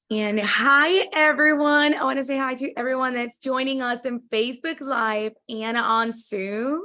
And hi, everyone. I want to say hi to everyone that's joining us in Facebook Live and on Zoom.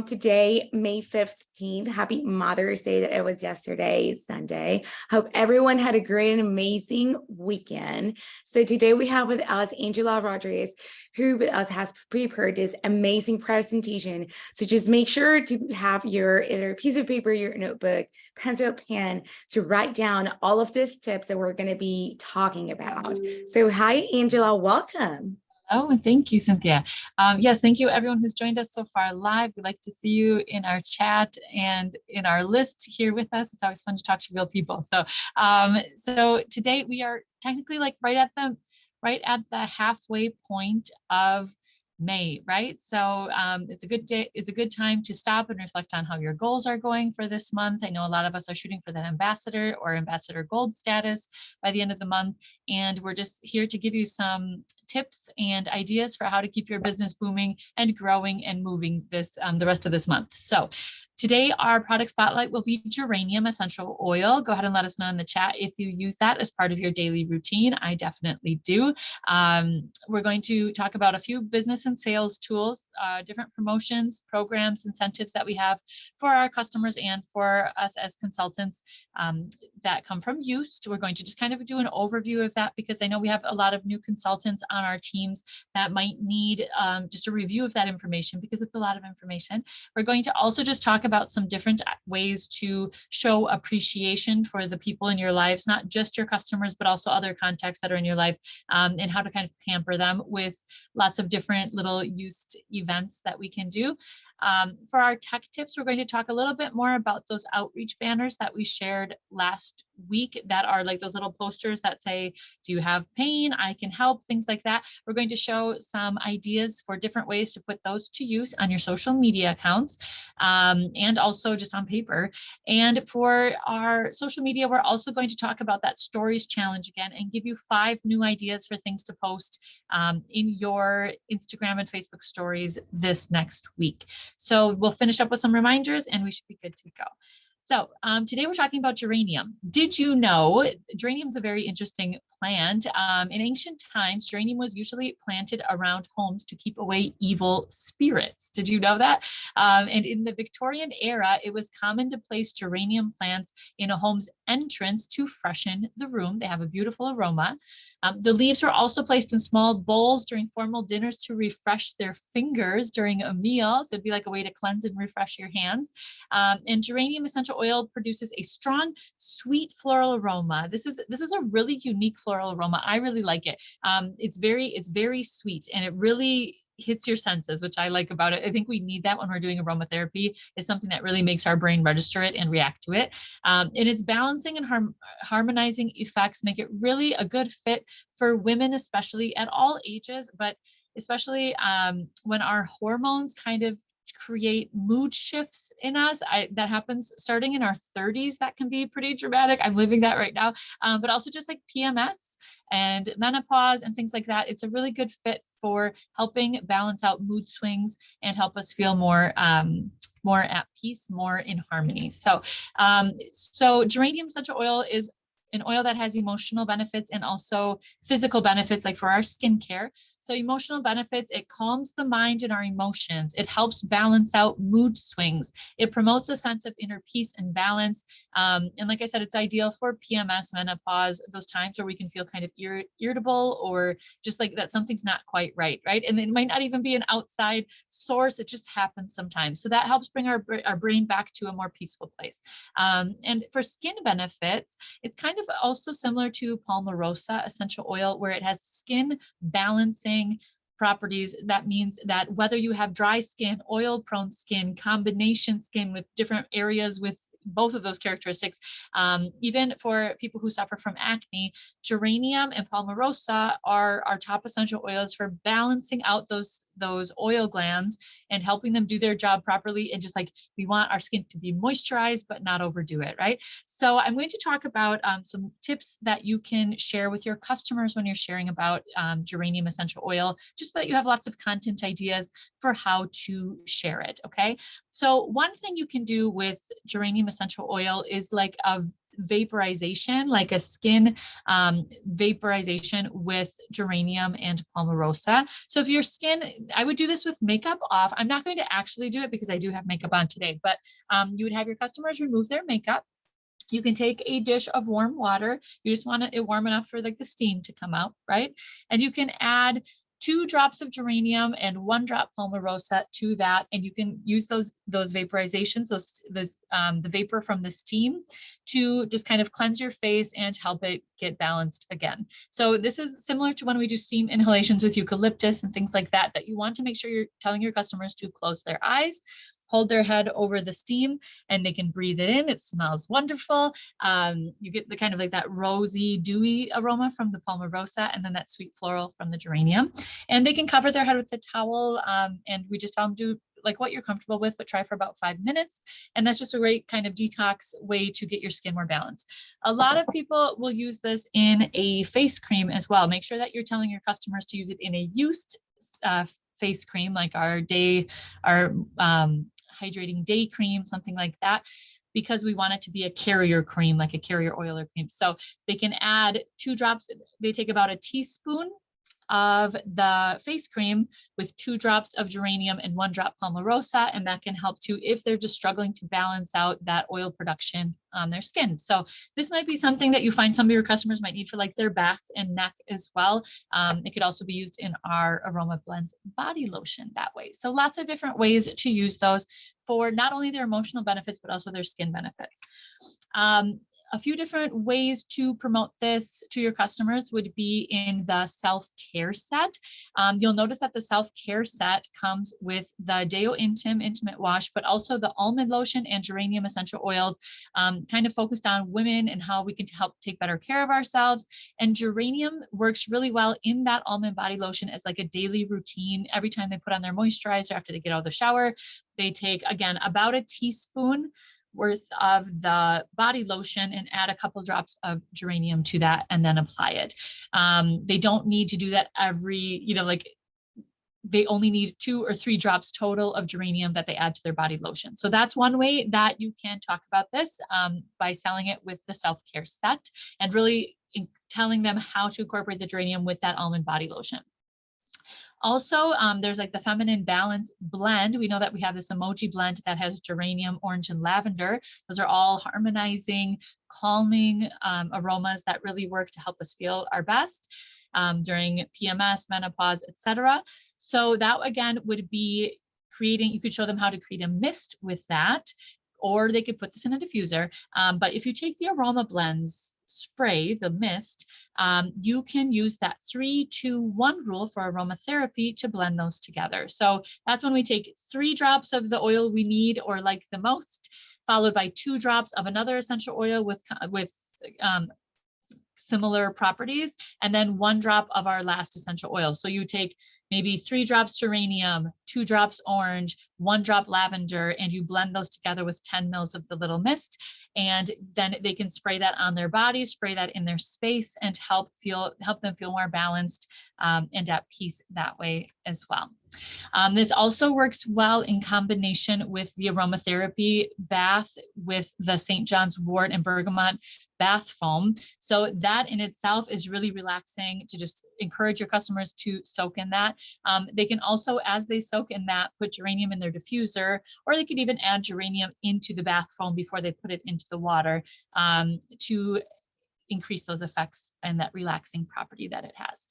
Today, May 15th. Happy Mother's Day. That it was yesterday, Sunday. Hope everyone had a great and amazing weekend. So today we have with us Angela Rodriguez, who with us has prepared this amazing presentation. So just make sure to have your either piece of paper, your notebook, pencil, pen to write down all of these tips that we're going to be talking about. So hi, Angela, welcome. Oh, and thank you, Cynthia. Yes, thank you everyone who's joined us so far live. We'd like to see you in our chat and in our list here with us. It's always fun to talk to real people. So today we are technically like right at the halfway point of May, right? So it's a good day. It's a good time to stop and reflect on how your goals are going for this month. I know a lot of us are shooting for that ambassador or ambassador gold status by the end of the month. And we're just here to give you some tips and ideas for how to keep your business booming and growing and moving this the rest of this month. So today, our product spotlight will be geranium essential oil. Go ahead and let us know in the chat if you use that as part of your daily routine. I definitely do. We're going to talk about a few business and sales tools, different promotions, programs, incentives that we have for our customers and for us as consultants that come from use. We're going to just kind of do an overview of that because I know we have a lot of new consultants on our teams that might need just a review of that information because it's a lot of information. We're going to also just talk about some different ways to show appreciation for the people in your lives, not just your customers, but also other contacts that are in your life, and how to kind of pamper them with lots of different little used events that we can do. For our tech tips, we're going to talk a little bit more about those outreach banners that we shared last week that are like those little posters that say, do you have pain? I can help, things like that. We're going to show some ideas for different ways to put those to use on your social media accounts and also just on paper. And for our social media, we're also going to talk about that stories challenge again and give you 5 new ideas for things to post in your Instagram and Facebook stories this next week. So we'll finish up with some reminders and we should be good to go. So today we're talking about geranium. Did you know geranium is a very interesting plant? In ancient times, geranium was usually planted around homes to keep away evil spirits. Did you know that? And in the Victorian era, it was common to place geranium plants in a home's entrance to freshen the room. They have a beautiful aroma. The leaves were also placed in small bowls during formal dinners to refresh their fingers during a meal. So it'd be like a way to cleanse and refresh your hands. And geranium essential oil produces a strong, sweet floral aroma. This is a really unique floral aroma. I really like it. It's very sweet, and it really hits your senses, which I like about it. I think we need that when we're doing aromatherapy. It's something that really makes our brain register it and react to it. And its balancing and harmonizing effects make it really a good fit for women, especially at all ages, but especially when our hormones kind of create mood shifts in us. That happens starting in our 30s. That can be pretty dramatic. I'm living that right now. But also just like PMS and menopause and things like that. It's a really good fit for helping balance out mood swings and help us feel more at peace, more in harmony. So geranium essential oil is an oil that has emotional benefits and also physical benefits, like for our skincare. So emotional benefits, it calms the mind and our emotions. It helps balance out mood swings. It promotes a sense of inner peace and balance. And like I said, it's ideal for PMS, menopause, those times where we can feel kind of irritable or just like that something's not quite right, right? And it might not even be an outside source. It just happens sometimes. So that helps bring our brain back to a more peaceful place. And for skin benefits, it's kind of also similar to palmarosa essential oil, where it has skin balancing properties. That means that whether you have dry skin, oil prone skin, combination skin with different areas with both of those characteristics, even for people who suffer from acne, geranium and palmarosa are our top essential oils for balancing out those oil glands and helping them do their job properly. And just like we want our skin to be moisturized, but not overdo it, right? So I'm going to talk about some tips that you can share with your customers when you're sharing about geranium essential oil, just so that you have lots of content ideas for how to share it, okay? So one thing you can do with geranium essential oil is like vaporization, like a skin vaporization with geranium and palmarosa. So if your skin, I would do this with makeup off. I'm not going to actually do it because I do have makeup on today, but you would have your customers remove their makeup. You can take a dish of warm water. You just want it warm enough for like the steam to come out, right? And you can add 2 drops of geranium and 1 drop palmarosa to that, and you can use those vaporizations, the vapor from the steam, to just kind of cleanse your face and help it get balanced again. So this is similar to when we do steam inhalations with eucalyptus and things like that. That you want to make sure you're telling your customers to close their eyes, hold their head over the steam, and they can breathe it in. It smells wonderful. You get the kind of like that rosy, dewy aroma from the palmarosa, and then that sweet floral from the geranium. And they can cover their head with a towel, and we just tell them do like what you're comfortable with, but try for about 5 minutes. And that's just a great kind of detox way to get your skin more balanced. A lot of people will use this in a face cream as well. Make sure that you're telling your customers to use it in a used face cream, like our hydrating day cream, something like that, because we want it to be a carrier cream, like a carrier oil or cream. So they can add 2 drops. They take about a teaspoon of the face cream with 2 drops of geranium and 1 drop palmarosa, and that can help to, if they're just struggling to balance out that oil production on their skin. So this might be something that you find some of your customers might need for like their back and neck as well. It could also be used in our Aroma Blends body lotion that way. So lots of different ways to use those for not only their emotional benefits, but also their skin benefits. A few different ways to promote this to your customers would be in the self-care set. You'll notice that the self-care set comes with the Deo Intim Intimate Wash, but also the almond lotion and geranium essential oils, kind of focused on women and how we can help take better care of ourselves. And geranium works really well in that almond body lotion as like a daily routine. Every time they put on their moisturizer after they get out of the shower, they take, again, about a teaspoon worth of the body lotion and add a couple drops of geranium to that and then apply it. They don't need to do that every, they only need 2 or 3 drops total of geranium that they add to their body lotion. So that's one way that you can talk about this, by selling it with the self-care set and really telling them how to incorporate the geranium with that almond body lotion. Also, there's like the Feminine Balance blend. We know that we have this emoji blend that has geranium, orange, and lavender. Those are all harmonizing, calming aromas that really work to help us feel our best during PMS, menopause, etc. So that again would be creating, you could show them how to create a mist with that, or they could put this in a diffuser. But if you take the Aroma Blends spray, the mist, you can use that 3-2-1 rule for aromatherapy to blend those together. So that's when we take 3 drops of the oil we need or like the most, followed by 2 drops of another essential oil with similar properties, and then 1 drop of our last essential oil. So you take maybe 3 drops geranium, 2 drops orange, 1 drop lavender, and you blend those together with 10 mils of the little mist. And then they can spray that on their body, spray that in their space, and help them feel more balanced and at peace that way as well. This also works well in combination with the aromatherapy bath with the St. John's wort and bergamot bath foam. So that in itself is really relaxing to just encourage your customers to soak in that. They can also, as they soak in that, put geranium in their diffuser, or they could even add geranium into the bath foam before they put it into the water to increase those effects and that relaxing property that it has.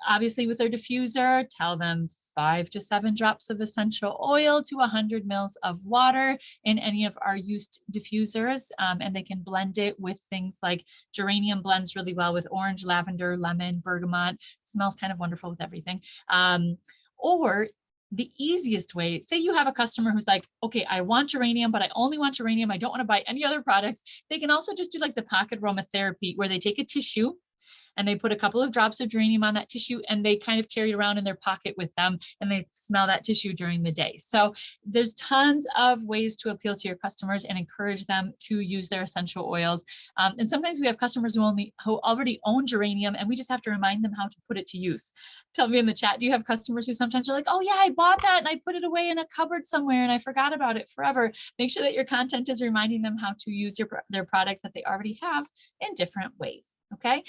Obviously with their diffuser, tell them 5 to 7 drops of essential oil to 100 mils of water in any of our used diffusers, and they can blend it with things like geranium blends really well with orange, lavender, lemon, bergamot. It smells kind of wonderful with everything. Or the easiest way, say you have a customer who's like, okay, I want geranium, but I only want geranium. I don't want to buy any other products. They can also just do like the pocket aromatherapy where they take a tissue and they put a couple of drops of geranium on that tissue, and they kind of carry it around in their pocket with them, and they smell that tissue during the day. So there's tons of ways to appeal to your customers and encourage them to use their essential oils. And sometimes we have customers who already own geranium, and we just have to remind them how to put it to use. Tell me in the chat, do you have customers who sometimes are like, oh yeah, I bought that and I put it away in a cupboard somewhere and I forgot about it forever? Make sure that your content is reminding them how to use their products that they already have in different ways. Okay,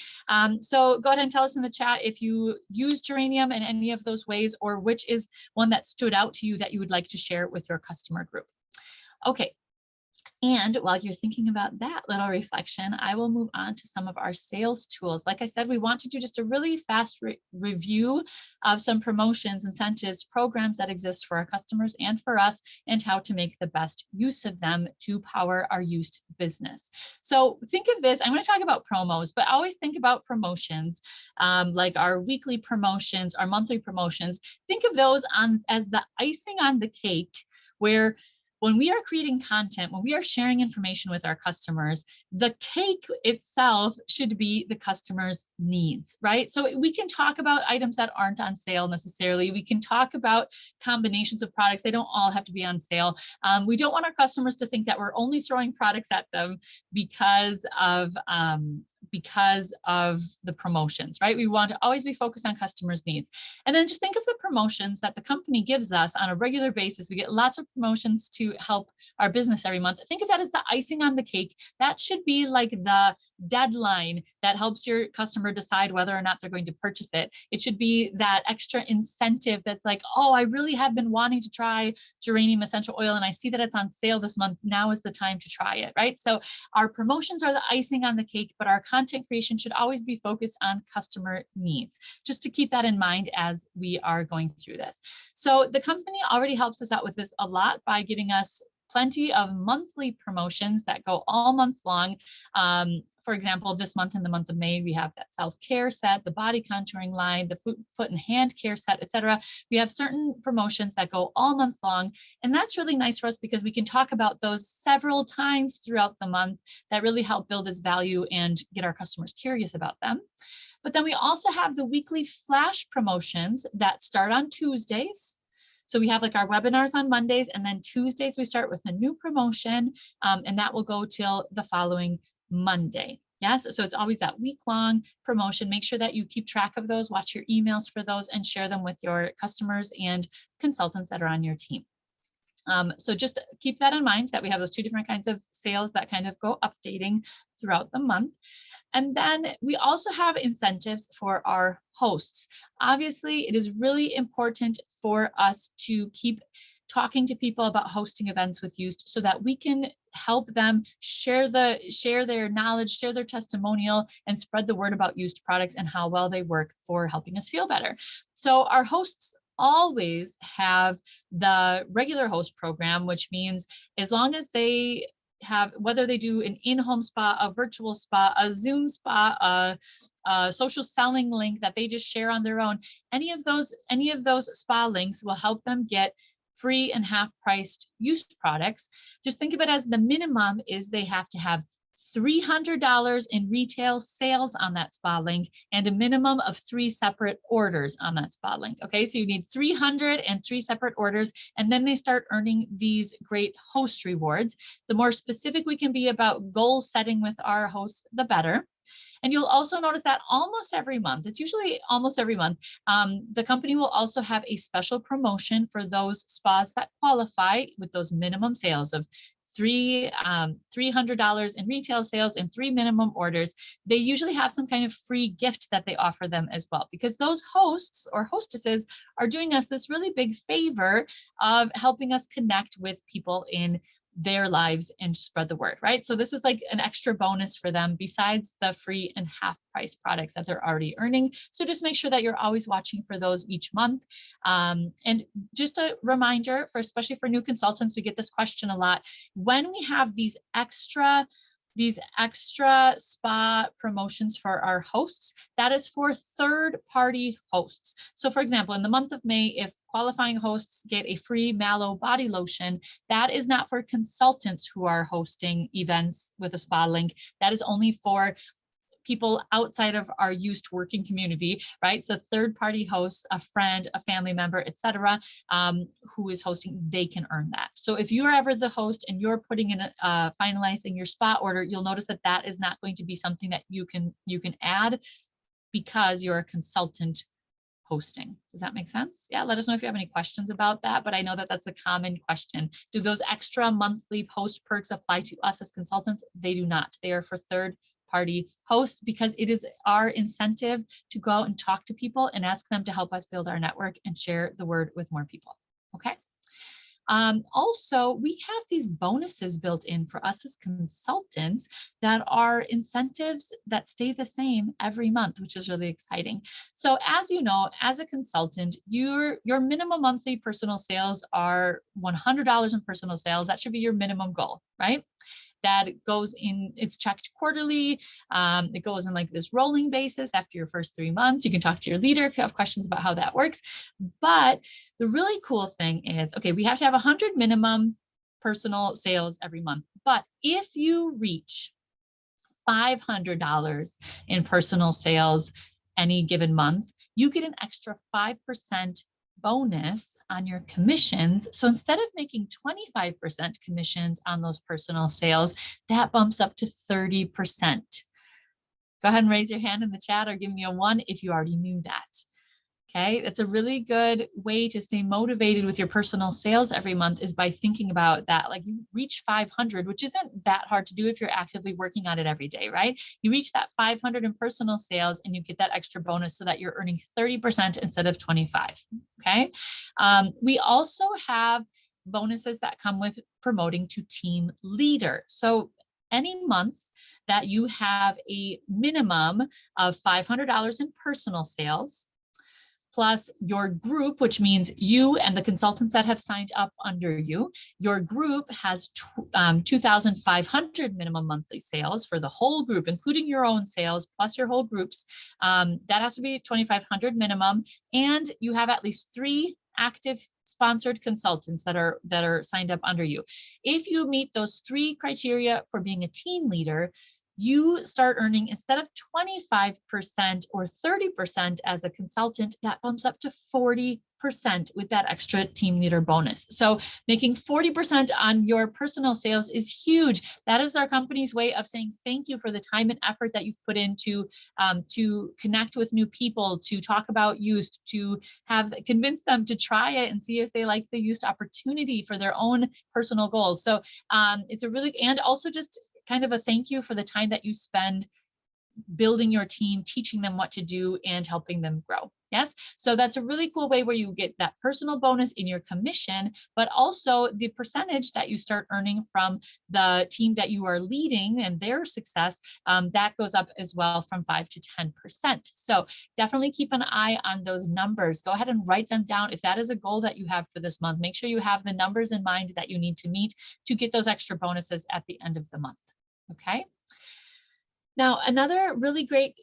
so go ahead and tell us in the chat if you use geranium in any of those ways, or which is one that stood out to you that you would like to share with your customer group. Okay. And while you're thinking about that little reflection, I will move on to some of our sales tools. Like I said, we want to do just a really fast review of some promotions, incentives, programs that exist for our customers and for us, and how to make the best use of them to power our used business. So think of this, I'm going to talk about promos, but always think about promotions, like our weekly promotions, our monthly promotions. Think of those as the icing on the cake, where when we are creating content, when we are sharing information with our customers, the cake itself should be the customer's needs, right? So we can talk about items that aren't on sale necessarily. We can talk about combinations of products. They don't all have to be on sale. We don't want our customers to think that we're only throwing products at them because of the promotions, right? We want to always be focused on customers' needs. And then just think of the promotions that the company gives us on a regular basis. We get lots of promotions to help our business every month. Think of that as the icing on the cake. That should be like the deadline that helps your customer decide whether or not they're going to purchase it. It should be that extra incentive that's like, oh, I really have been wanting to try geranium essential oil and I see that it's on sale this month. Now is the time to try it, right? So our promotions are the icing on the cake, but our content creation should always be focused on customer needs, just to keep that in mind as we are going through this. So the company already helps us out with this a lot by giving us plenty of monthly promotions that go all month long. For example, this month, in the month of May, we have that self-care set, the body contouring line, the foot and hand care set, etc. We have certain promotions that go all month long. And that's really nice for us because we can talk about those several times throughout the month that really help build its value and get our customers curious about them. But then we also have the weekly flash promotions that start on Tuesdays. So we have like our webinars on Mondays, and then Tuesdays we start with a new promotion, and that will go till the following Monday. Yes, so it's always that week-long promotion. Make sure that you keep track of those, watch your emails for those, and share them with your customers and consultants that are on your team. So just keep that in mind, that we have those two different kinds of sales that kind of go updating throughout the month. And then we also have incentives for our hosts. Obviously, it is really important for us to keep talking to people about hosting events with Used so that we can help them share their knowledge, share their testimonial, and spread the word about Used products and how well they work for helping us feel better. So our hosts always have the regular host program, which means as long as they have, whether they do an in-home spa, a virtual spa, a Zoom spa, a social selling link that they just share on their own, any of those spa links will help them get free and half-priced Used products. Just think of it as the minimum is they have to have $300 in retail sales on that spa link and a minimum of 3 separate orders on that spa link. Okay, so you need 303 separate orders, and then they start earning these great host rewards. The more specific we can be about goal setting with our hosts, the better. And you'll also notice that almost every month, it's usually almost every month, the company will also have a special promotion for those spas that qualify with those minimum sales of $300 in retail sales and 3 minimum orders. They usually have some kind of free gift that they offer them as well, because those hosts or hostesses are doing us this really big favor of helping us connect with people in their lives and spread the word, right? So this is like an extra bonus for them besides the free and half price products that they're already earning. So just make sure that you're always watching for those each month. And just a reminder, especially for new consultants, we get this question a lot. When we have these extra spa promotions for our hosts, that is for third-party hosts. So for example, in the month of May, if qualifying hosts get a free mallow body lotion, that is not for consultants who are hosting events with a spa link. That is only for people outside of our used working community, right? So third-party hosts, a friend, a family member, etc., who is hosting, they can earn that. So if you're ever the host and you're putting in finalizing your spot order, you'll notice that that is not going to be something that you can add because you're a consultant hosting. Does that make sense? Yeah, let us know if you have any questions about that, but I know that that's a common question. Do those extra monthly host perks apply to us as consultants? They do not. They are for third-party hosts because it is our incentive to go out and talk to people and ask them to help us build our network and share the word with more people. Okay. Also, we have these bonuses built in for us as consultants that are incentives that stay the same every month, which is really exciting. So as you know, as a consultant, your minimum monthly personal sales are $100 in personal sales. That should be your minimum goal, right? That goes in, it's checked quarterly. It goes in like this rolling basis after your first 3 months. You can talk to your leader if you have questions about how that works. But the really cool thing is, okay, we have to have 100 minimum personal sales every month. But if you reach $500 in personal sales any given month, you get an extra 5% bonus on your commissions. So instead of making 25% commissions on those personal sales, that bumps up to 30%. Go ahead and raise your hand in the chat or give me a 1 if you already knew that. Okay, it's a really good way to stay motivated with your personal sales every month is by thinking about that. Like you reach 500, which isn't that hard to do if you're actively working on it every day, right? You reach that 500 in personal sales and you get that extra bonus so that you're earning 30% instead of 25. Okay. We also have bonuses that come with promoting to team leader. So any month that you have a minimum of $500 in personal sales, plus your group, which means you and the consultants that have signed up under you, your group has 2,500 minimum monthly sales for the whole group, including your own sales, plus your whole groups. That has to be 2,500 minimum, and you have at least 3 active sponsored consultants that are signed up under you. If you meet those 3 criteria for being a team leader, you start earning, instead of 25% or 30% as a consultant, that bumps up to 40% with that extra team leader bonus. So making 40% on your personal sales is huge. That is our company's way of saying thank you for the time and effort that you've put into to connect with new people, to talk about Used, to convince them to try it and see if they like the Used opportunity for their own personal goals. So it's a really, and also just kind of a thank you for the time that you spend building your team, teaching them what to do, and helping them grow. Yes. So that's a really cool way where you get that personal bonus in your commission, but also the percentage that you start earning from the team that you are leading and their success, that goes up as well from 5 to 10%. So definitely keep an eye on those numbers. Go ahead and write them down. If that is a goal that you have for this month, make sure you have the numbers in mind that you need to meet to get those extra bonuses at the end of the month. Okay. Now, another really great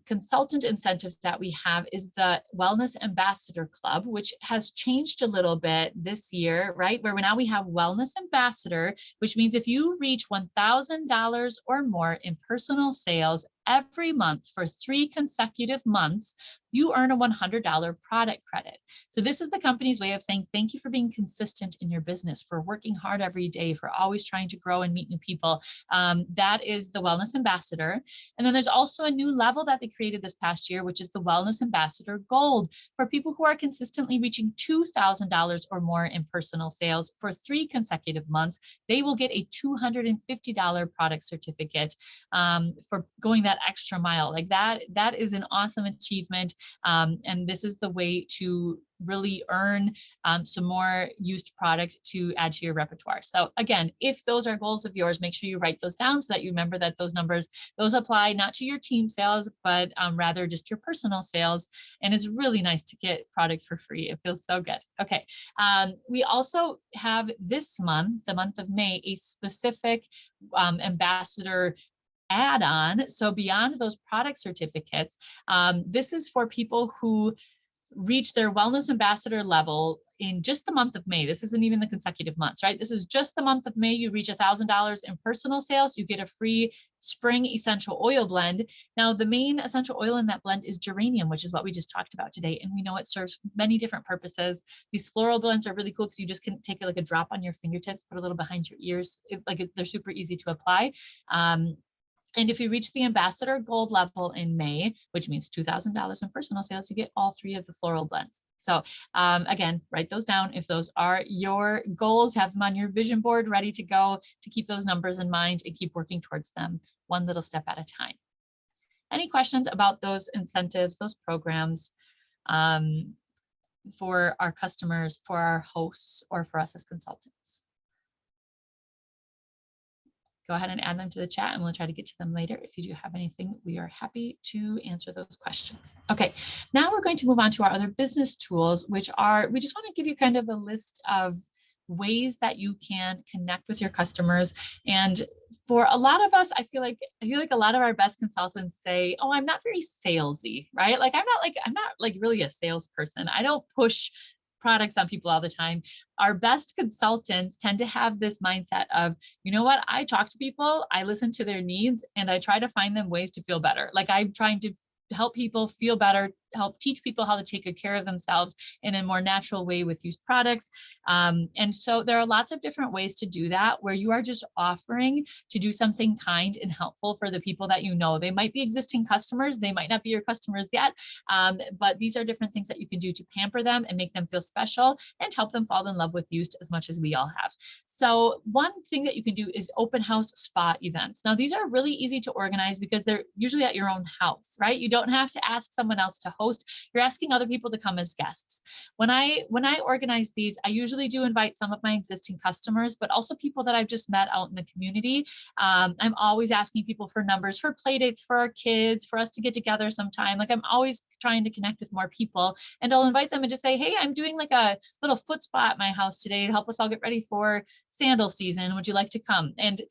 consultant incentive that we have is the Wellness Ambassador Club, which has changed a little bit this year, right? Where now we have Wellness Ambassador, which means if you reach $1,000 or more in personal sales every month for 3 consecutive months, you earn a $100 product credit. So this is the company's way of saying thank you for being consistent in your business, for working hard every day, for always trying to grow and meet new people. That is the Wellness Ambassador. And then there's also a new level that they created this past year, which is the Wellness Ambassador Gold, for people who are consistently reaching $2,000 or more in personal sales for 3 consecutive months. They will get a $250 product certificate for going that extra mile. Like that is an awesome achievement. And this is the way to really earn some more Used product to add to your repertoire. So again, if those are goals of yours, make sure you write those down so that you remember that those numbers, those apply not to your team sales, but rather just your personal sales. And it's really nice to get product for free. It feels so good. Okay. We also have this month, the month of May, a specific ambassador add-on. So beyond those product certificates, this is for people who reach their wellness ambassador level in just the month of May. This isn't even the consecutive months, right? This is just the month of May. You reach $1,000 in personal sales. You get a free spring essential oil blend. Now, the main essential oil in that blend is geranium, which is what we just talked about today. And we know it serves many different purposes. These floral blends are really cool because you just can take like a drop on your fingertips, put a little behind your ears. They're super easy to apply. And if you reach the ambassador gold level in May, which means $2,000 in personal sales, you get all 3 of the floral blends. So again, write those down. If those are your goals, have them on your vision board ready to go, to keep those numbers in mind and keep working towards them one little step at a time. Any questions about those incentives, those programs for our customers, for our hosts, or for us as consultants? Go ahead and add them to the chat and we'll try to get to them later. If you do have anything, we are happy to answer those questions. Okay, now we're going to move on to our other business tools, which are, we just want to give you kind of a list of ways that you can connect with your customers. And for a lot of us, I feel like a lot of our best consultants say, oh, I'm not very salesy, right? Like I'm not like really a salesperson. I don't push products on people all the time. Our best consultants tend to have this mindset of, you know what, I talk to people, I listen to their needs, and I try to find them ways to feel better. Like I'm trying to help people feel better, help teach people how to take good care of themselves in a more natural way with used products. And so there are lots of different ways to do that, where you are just offering to do something kind and helpful for the people that you know. They might be existing customers, they might not be your customers yet, but these are different things that you can do to pamper them and make them feel special and help them fall in love with used as much as we all have. So one thing that you can do is open house spa events. Now, these are really easy to organize because they're usually at your own house, right? You don't have to ask someone else to host. You're asking other people to come as guests. When I organize these, I usually do invite some of my existing customers, but also people that I've just met out in the community. I'm always asking people for numbers for play dates for our kids, for us to get together sometime. Like I'm always trying to connect with more people, and I'll invite them and just say, hey, I'm doing like a little foot spa at my house today to help us all get ready for sandal season. Would you like to come? And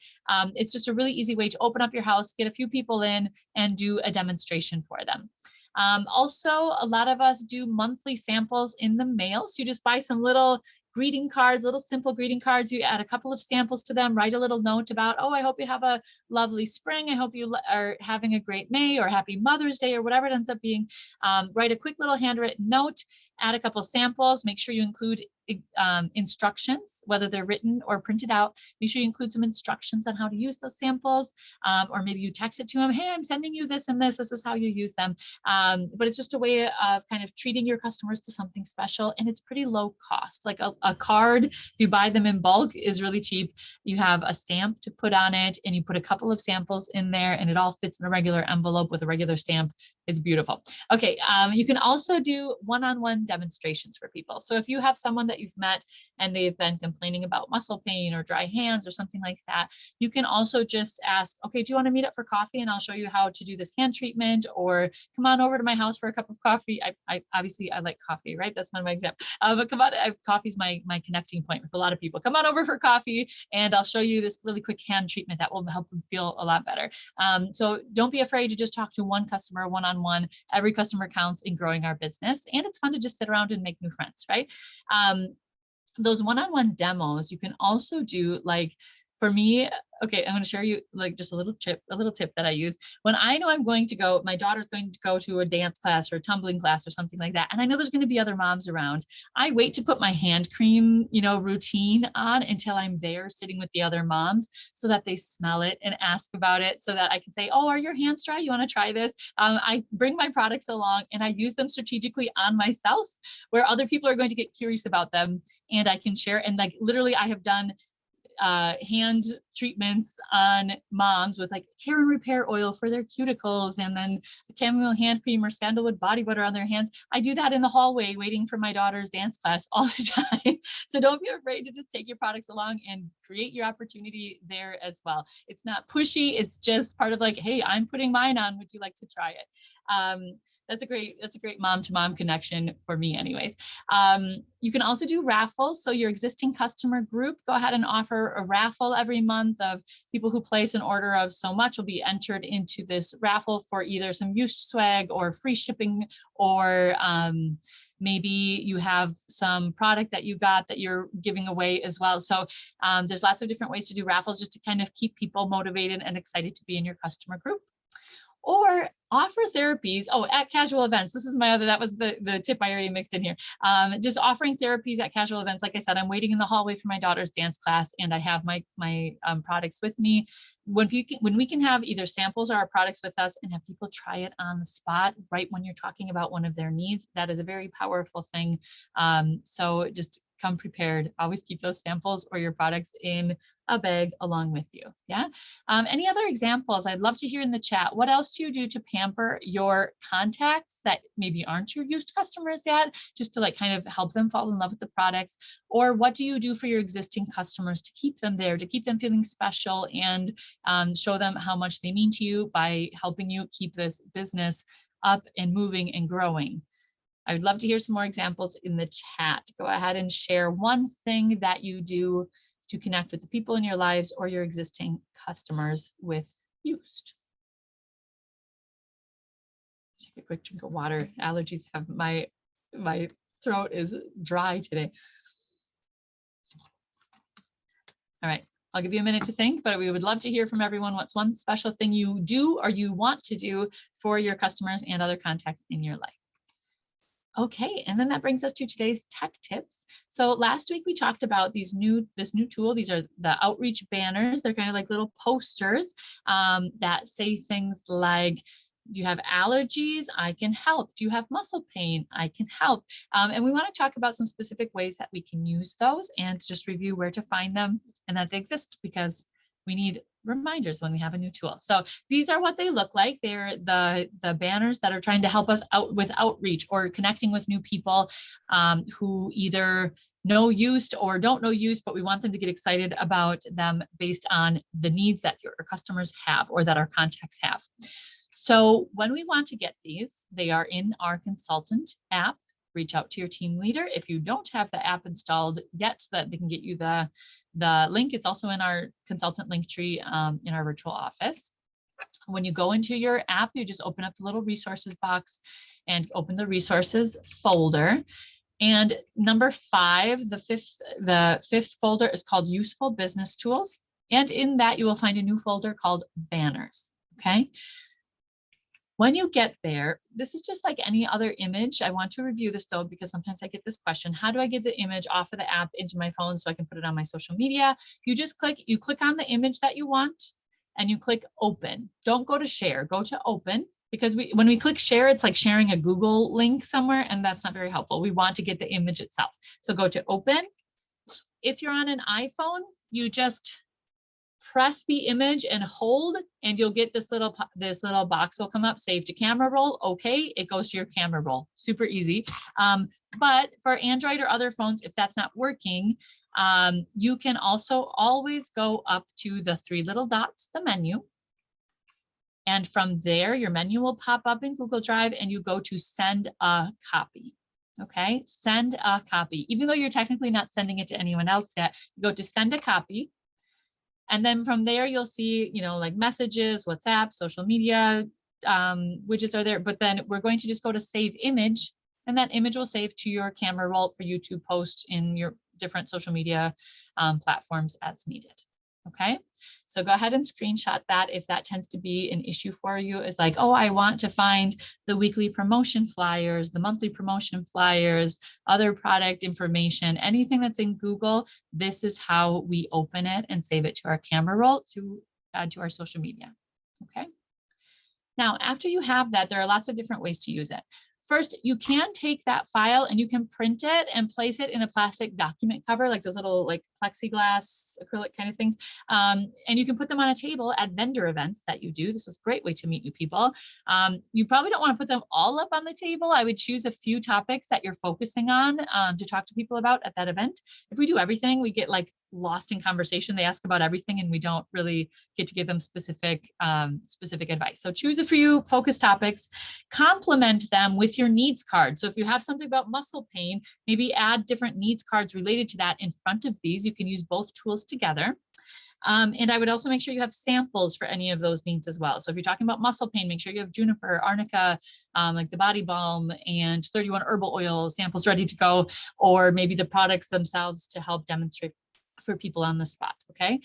it's just a really easy way to open up your house, get a few people in, and do a demonstration for them. Also, a lot of us do monthly samples in the mail. So you just buy some little greeting cards, little simple greeting cards. You add a couple of samples to them, write a little note about, oh, I hope you have a lovely spring. I hope you are having a great May, or happy Mother's Day, or whatever it ends up being. Write a quick little handwritten note, add a couple of samples, make sure you include instructions, whether they're written or printed out. Make sure you include some instructions on how to use those samples, or maybe you text it to them, hey, I'm sending you this and this is how you use them. But it's just a way of kind of treating your customers to something special, and it's pretty low cost. Like a card, if you buy them in bulk, is really cheap. You have a stamp to put on it, and you put a couple of samples in there, and it all fits in a regular envelope with a regular stamp. It's beautiful. Okay, you can also do one-on-one demonstrations for people. So if you have someone that you've met and they've been complaining about muscle pain or dry hands or something like that, you can also just ask, okay, do you want to meet up for coffee and I'll show you how to do this hand treatment, or come on over to my house for a cup of coffee. I obviously I like coffee, right? That's not my example. But come on, coffee's my connecting point with a lot of people. Come on over for coffee and I'll show you this really quick hand treatment that will help them feel a lot better. So don't be afraid to just talk to one customer one-on-one. Every customer counts in growing our business, and it's fun to just sit around and make new friends, right? Those one-on-one demos, you can also do, like, for me, okay, I'm going to share you like just a little tip that I use. When I know I'm going to go, my daughter's going to go to a dance class or a tumbling class or something like that, and I know there's going to be other moms around, I wait to put my hand cream, routine on until I'm there sitting with the other moms, so that they smell it and ask about it, so that I can say, oh, are your hands dry? You want to try this? I bring my products along and I use them strategically on myself, where other people are going to get curious about them, and I can share. And like literally, I have done hand treatments on moms with like hair and repair oil for their cuticles, and then chamomile hand cream or sandalwood body butter on their hands. I do that in the hallway waiting for my daughter's dance class all the time. So don't be afraid to just take your products along and create your opportunity there as well. It's not pushy. It's just part of like, hey, I'm putting mine on. Would you like to try it? That's a great mom to mom connection for me anyways. You can also do raffles. So your existing customer group, go ahead and offer a raffle every month. month of people who place an order of so much will be entered into this raffle for either some used swag or free shipping, or maybe you have some product that you got that you're giving away as well. So there's lots of different ways to do raffles just to kind of keep people motivated and excited to be in your customer group. Or offer therapies. Oh, at casual events. This is my other, that was the tip I already mixed in here. Just offering therapies at casual events. Like I said, I'm waiting in the hallway for my daughter's dance class, and I have my products with me. When we can have either samples or our products with us and have people try it on the spot right when you're talking about one of their needs, that is a very powerful thing. So just come prepared. Always keep those samples or your products in a bag along with you. Yeah. Any other examples? I'd love to hear in the chat. What else do you do to pamper your contacts that maybe aren't your used customers yet, just to like kind of help them fall in love with the products? Or what do you do for your existing customers to keep them there, to keep them feeling special, and show them how much they mean to you by helping you keep this business up and moving and growing? I would love to hear some more examples in the chat. Go ahead and share one thing that you do to connect with the people in your lives or your existing customers with used. Take a quick drink of water. Allergies have my throat is dry today. All right, I'll give you a minute to think, but we would love to hear from everyone. What's one special thing you do or you want to do for your customers and other contacts in your life? Okay, and then that brings us to today's tech tips. So last week we talked about this new tool. These are the outreach banners. They're kind of like little posters that say things like, do you have allergies? I can help. Do you have muscle pain? I can help. And we want to talk about some specific ways that we can use those and just review where to find them and that they exist, because we need reminders when we have a new tool. So these are what they look like. They're the banners that are trying to help us out with outreach or connecting with new people who either know used or don't know used, but we want them to get excited about them based on the needs that your customers have or that our contacts have. So when we want to get these, they are in our consultant app. Reach out to your team leader if you don't have the app installed yet, so that they can get you the link. It's also in our consultant link tree in our virtual office. When you go into your app, you just open up the little resources box and open the resources folder. And number 5, the fifth folder is called Useful Business Tools. And in that, you will find a new folder called Banners. Okay. When you get there, this is just like any other image. I want to review this though, because sometimes I get this question: how do I get the image off of the app into my phone so I can put it on my social media? You click on the image that you want and you click open. Don't go to share, go to open, because when we click share, it's like sharing a Google link somewhere, and that's not very helpful. We want to get the image itself. So go to open. If you're on an iPhone, you just press the image and hold, and you'll get this little box will come up, save to camera roll. Okay, it goes to your camera roll. Super easy. But for Android or other phones, if that's not working, you can also always go up to the 3 little dots, the menu. And from there, your menu will pop up in Google Drive, and you go to send a copy. Okay, send a copy. Even though you're technically not sending it to anyone else yet, you go to send a copy. And then from there, you'll see, like messages, WhatsApp, social media widgets are there. But then we're going to just go to save image, and that image will save to your camera roll for you to post in your different social media platforms as needed. Okay, so go ahead and screenshot that if that tends to be an issue for you. Is like, oh, I want to find the weekly promotion flyers, the monthly promotion flyers, other product information, anything that's in Google. This is how we open it and save it to our camera roll to add to our social media. Okay. Now, after you have that, there are lots of different ways to use it. First, you can take that file and you can print it and place it in a plastic document cover, like those little like plexiglass acrylic kind of things. And you can put them on a table at vendor events that you do. This is a great way to meet new people. You probably don't want to put them all up on the table. I would choose a few topics that you're focusing on to talk to people about at that event. If we do everything, we get like lost in conversation. They ask about everything and we don't really get to give them specific advice. So choose a few focus topics, complement them with your needs card. So if you have something about muscle pain, maybe add different needs cards related to that in front of these. You can use both tools together. And I would also make sure you have samples for any of those needs as well. So if you're talking about muscle pain, make sure you have juniper, arnica, like the body balm and 31 herbal oil samples ready to go, or maybe the products themselves to help demonstrate for people on the spot, okay?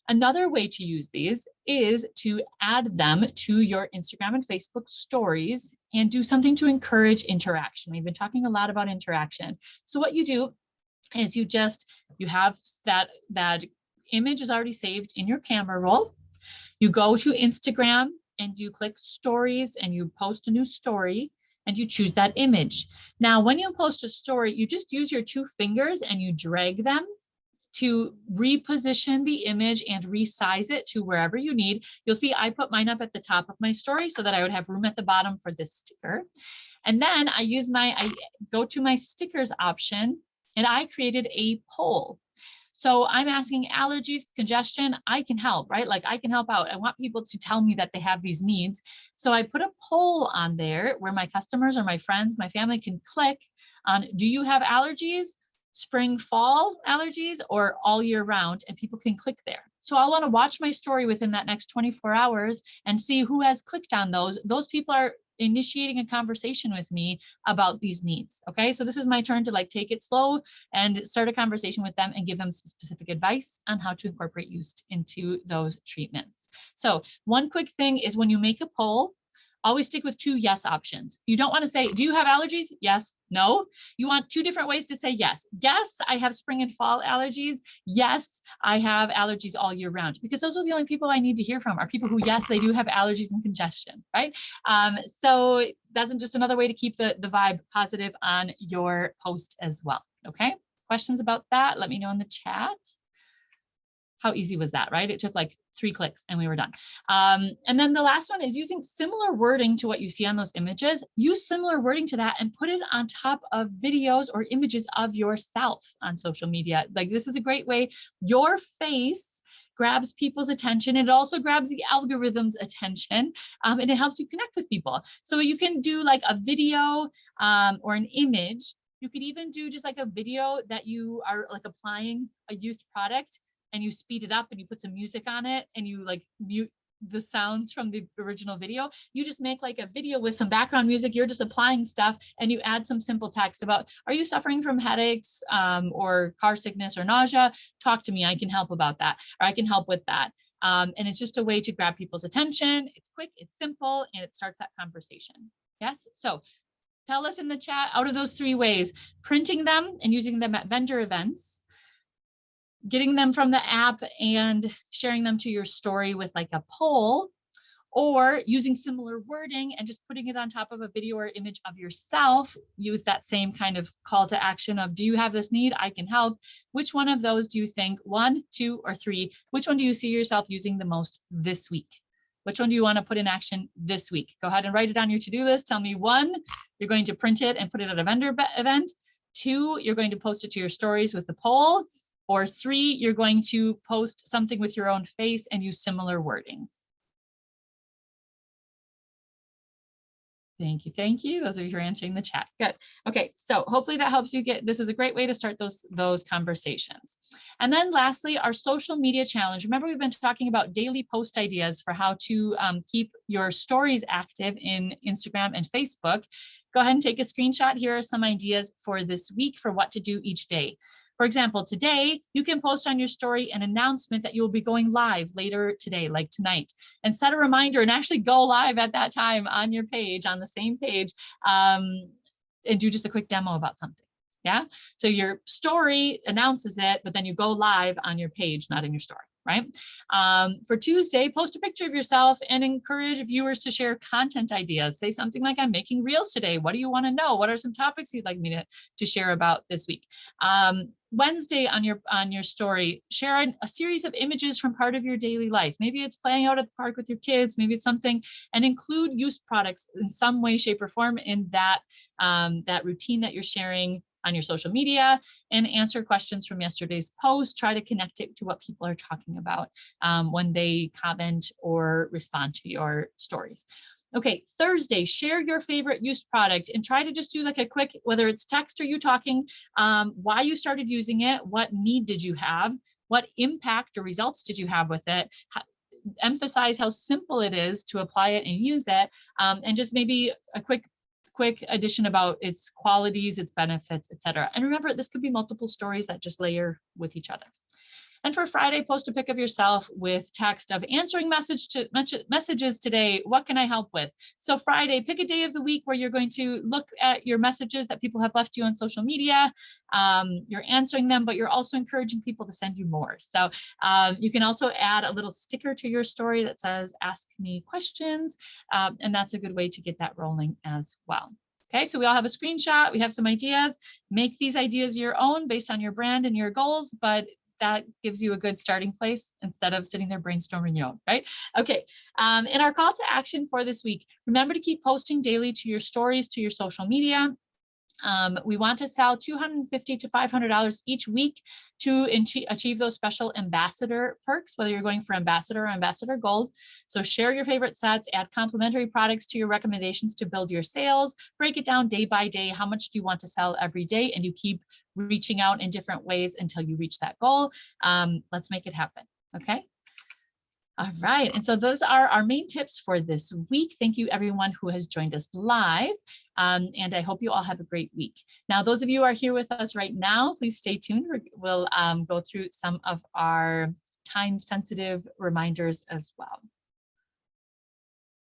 Another way to use these is to add them to your Instagram and Facebook stories and do something to encourage interaction. We've been talking a lot about interaction. So what you do is you have that image is already saved in your camera roll. You go to Instagram and you click stories and you post a new story and you choose that image. Now, when you post a story, you just use your 2 fingers and you drag them to reposition the image and resize it to wherever you need. You'll see I put mine up at the top of my story so that I would have room at the bottom for this sticker. And then I go to my stickers option and I created a poll. So I'm asking allergies, congestion, I can help, right? Like I can help out. I want people to tell me that they have these needs. So I put a poll on there where my customers or my friends, my family can click on, do you have allergies? Spring, fall allergies, or all year round, and people can click there. So I want to watch my story within that next 24 hours and see who has clicked on those. Those people are initiating a conversation with me about these needs. Okay, so this is my turn to like take it slow and start a conversation with them and give them some specific advice on how to incorporate yeast into those treatments. So one quick thing is when you make a poll, always stick with 2 yes options. You don't want to say, do you have allergies? Yes, no. You want 2 different ways to say yes. Yes, I have spring and fall allergies. Yes, I have allergies all year round, because those are the only people I need to hear from are people who, yes, they do have allergies and congestion, right? So that's just another way to keep the vibe positive on your post as well. Okay, questions about that? Let me know in the chat. How easy was that, right? It took like 3 clicks and we were done. And then the last one is using similar wording to what you see on those images. Use similar wording to that and put it on top of videos or images of yourself on social media. Like this is a great way. Your face grabs people's attention. It also grabs the algorithm's attention, and it helps you connect with people. So you can do like a video or an image. You could even do just like a video that you are like applying a used product, and you speed it up and you put some music on it and you like mute the sounds from the original video. You just make like a video with some background music. You're just applying stuff and you add some simple text about, are you suffering from headaches or car sickness or nausea? Talk to me. I can help about that, or I can help with that. And it's just a way to grab people's attention. It's quick, it's simple, and it starts that conversation. Yes. So tell us in the chat, out of those 3 ways, printing them and using them at vendor events, getting them from the app and sharing them to your story with like a poll, or using similar wording and just putting it on top of a video or image of yourself, use that same kind of call to action of, do you have this need? I can help. Which one of those do you think, 1, 2, or 3, which one do you see yourself using the most this week? Which one do you want to put in action this week? Go ahead and write it on your to-do list. Tell me 1, you're going to print it and put it at a vendor event. 2, you're going to post it to your stories with the poll. Or 3, you're going to post something with your own face and use similar wording. Thank you. Thank you. Those of you who are answering the chat. Good. Okay. So hopefully that helps you this is a great way to start those conversations. And then lastly, our social media challenge. Remember, we've been talking about daily post ideas for how to keep your stories active in Instagram and Facebook. Go ahead and take a screenshot. Here are some ideas for this week for what to do each day. For example, today, you can post on your story an announcement that you'll be going live later today, like tonight, and set a reminder and actually go live at that time on your page, on the same page, and do just a quick demo about something. Yeah. So your story announces it, but then you go live on your page, not in your story. Right? For Tuesday, post a picture of yourself and encourage viewers to share content ideas. Say something like, I'm making reels today. What do you want to know? What are some topics you'd like me to share about this week? Wednesday on your story, share a series of images from part of your daily life. Maybe it's playing out at the park with your kids, maybe it's something, and include used products in some way, shape, or form in that routine that you're sharing on your social media, and answer questions from yesterday's post. Try to connect it to what people are talking about when they comment or respond to your stories. Okay, Thursday, share your favorite used product and try to just do like a quick, whether it's text or you talking, why you started using it, what need did you have, What impact or results did you have with it? Emphasize how simple it is to apply it and use it, and just maybe a quick addition about its qualities, its benefits, etc. And remember, this could be multiple stories that just layer with each other. And for Friday, post a pic of yourself with text of answering messages today. What can I help with? So Friday, pick a day of the week where you're going to look at your messages that people have left you on social media. You're answering them, but you're also encouraging people to send you more. So you can also add a little sticker to your story that says, ask me questions. And that's a good way to get that rolling as well. Okay, so we all have a screenshot. We have some ideas. Make these ideas your own based on your brand and your goals, but that gives you a good starting place instead of sitting there brainstorming your own, right? Okay, in our call to action for this week, remember to keep posting daily to your stories, to your social media. We want to sell $250 to $500 each week to achieve those special ambassador perks, whether you're going for ambassador or ambassador gold. So share your favorite sets, add complimentary products to your recommendations to build your sales, break it down day by day. How much do you want to sell every day? And you keep reaching out in different ways until you reach that goal. Let's make it happen, okay? All right, and so those are our main tips for this week. Thank you everyone who has joined us live, and I hope you all have a great week. Now, those of you who are here with us right now, please stay tuned. We'll go through some of our time-sensitive reminders as well.